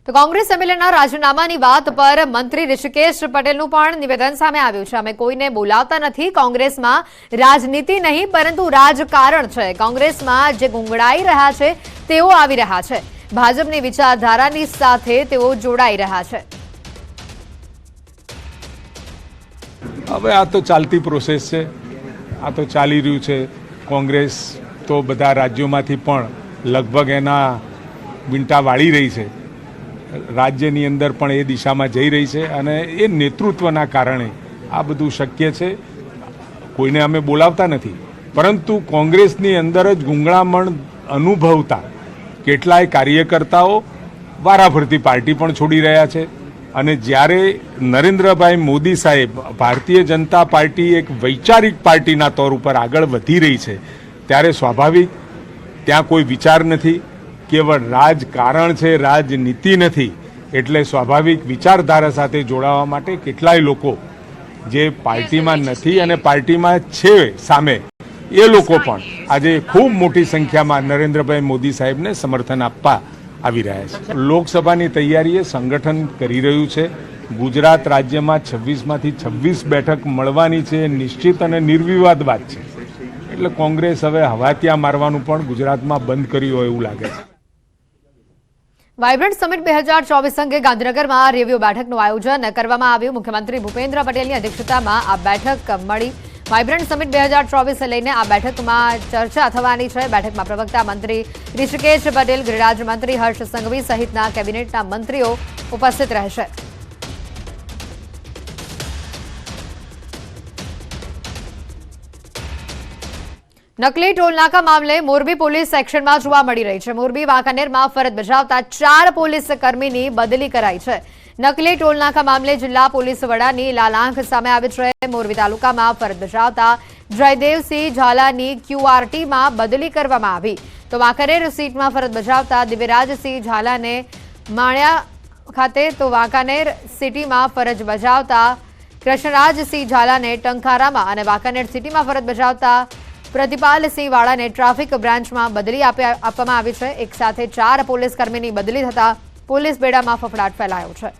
તો કોંગ્રેસ એમએલએના રાજીનામાની વાત પર મંત્રી ઋષિકેશ પટેલનું પણ નિવેદન સામે આવ્યું છે। અમે કોઈને બોલાવતા નથી। કોંગ્રેસમાં રાજનીતિ નહીં પરંતુ રાજકારણ છે। કોંગ્રેસમાં જે ગુંગળાઈ રહ્યા છે તેઓ આવી રહ્યા છે। ભાજપની વિચારધારાની સાથે તેઓ જોડાઈ રહ્યા છે। હવે આ તો ચાલતી પ્રોસેસ છે, આ તો ચાલી રહ્યું છે। કોંગ્રેસ તો બધા રાજ્યોમાંથી પણ લગભગ એના વીંટા વાળી રહી છે। રાજ્યની અંદર પણ એ દિશામાં જઈ રહી છે અને એ નેતૃત્વના કારણે આ બધું શક્ય છે। કોઈને અમે બોલાવતા નથી, પરંતુ કોંગ્રેસની અંદર જ ગુંગળામણ અનુભવતા કેટલાય કાર્યકર્તાઓ વારાફરતી પાર્ટી પણ છોડી રહ્યા છે। અને જ્યારે નરેન્દ્રભાઈ મોદી સાહેબ ભારતીય જનતા પાર્ટી એક વૈચારિક પાર્ટીના તौर ઉપર આગળ વધી રહી છે, ત્યારે સ્વાભાવિક ત્યાં કોઈ વિચાર નથી, કેવળ રાજકારણ છે, રાજનીતિ નથી। એટલે સ્વાભાવિક વિચારધારા સાથે જોડાવા માટે કેટલાય લોકો જે પાર્ટીમાં નથી અને પાર્ટીમાં છે સામે, એ લોકો પણ આજે ખૂબ મોટી સંખ્યામાં નરેન્દ્રભાઈ મોદી સાહેબને સમર્થન આપવા આવી રહ્યા છે। લોકસભાની તૈયારીએ સંગઠન કરી રહ્યું છે। ગુજરાત રાજ્યમાં 26માંથી 26 બેઠક મળવાની છે, નિશ્ચિત અને નિર્વિવાદ વાત છે। એટલે કોંગ્રેસ હવે હવાતિયા મારવાનું પણ ગુજરાતમાં બંધ કર્યું હોય એવું લાગે છે। વાઇબ્રન્ટ સમિટ 2024 અંગે ગાંધીનગરમાં રિવ્યુ બેઠકનું આયોજન કરવામાં આવ્યું। મુખ્યમંત્રી ભૂપેન્દ્ર પટેલની અધ્યક્ષતામાં આ બેઠક મળી। વાઇબ્રન્ટ સમિટ 2024 લઈને આ બેઠકમાં ચર્ચા થવાની છે। બેઠકમાં પ્રવક્તા મંત્રી ઋષિકેશ પટેલ, ગૃહ મંત્રી હર્ષ સંઘવી સહિતના કેબિનેટના મંત્રીઓ ઉપસ્થિત રહેશે। નકલી ટોલનાકા મામલે મોરબી પોલીસ એક્શનમાં જોવા મળી રહી છે। મોરબી વાંકાનેરમાં ફરજ બજાવતા 4 પોલીસ કર્મીની બદલી કરાઈ છે। નકલી ટોલનાકા મામલે જિલ્લા પોલીસ વડાની લાલાંખ સામે આવી છે। મોરબી તાલુકામાં ફરજ બજાવતા જયદેવસિંહ ઝાલાની QRTમાં બદલી કરવામાં આવી, તો વાંકાનેર સીટમાં ફરજ બજાવતા દિવ્યરાજસિંહ ઝાલાને માણ્યા ખાતે, તો વાંકાનેર સિટીમાં ફરજ બજાવતા કૃષ્ણરાજસિંહ ઝાલાને ટંકારામાં અને વાંકાનેર સિટીમાં ફરજ બજાવતા પ્રતિપાલસિંહ વાળાને ટ્રાફિક બ્રાન્ચમાં બદલી આપવામાં આવી છે। એક સાથે 4 પોલીસ કર્મીની બદલી થતા પોલીસ બેડામાં ફફડાટ ફેલાયો છે।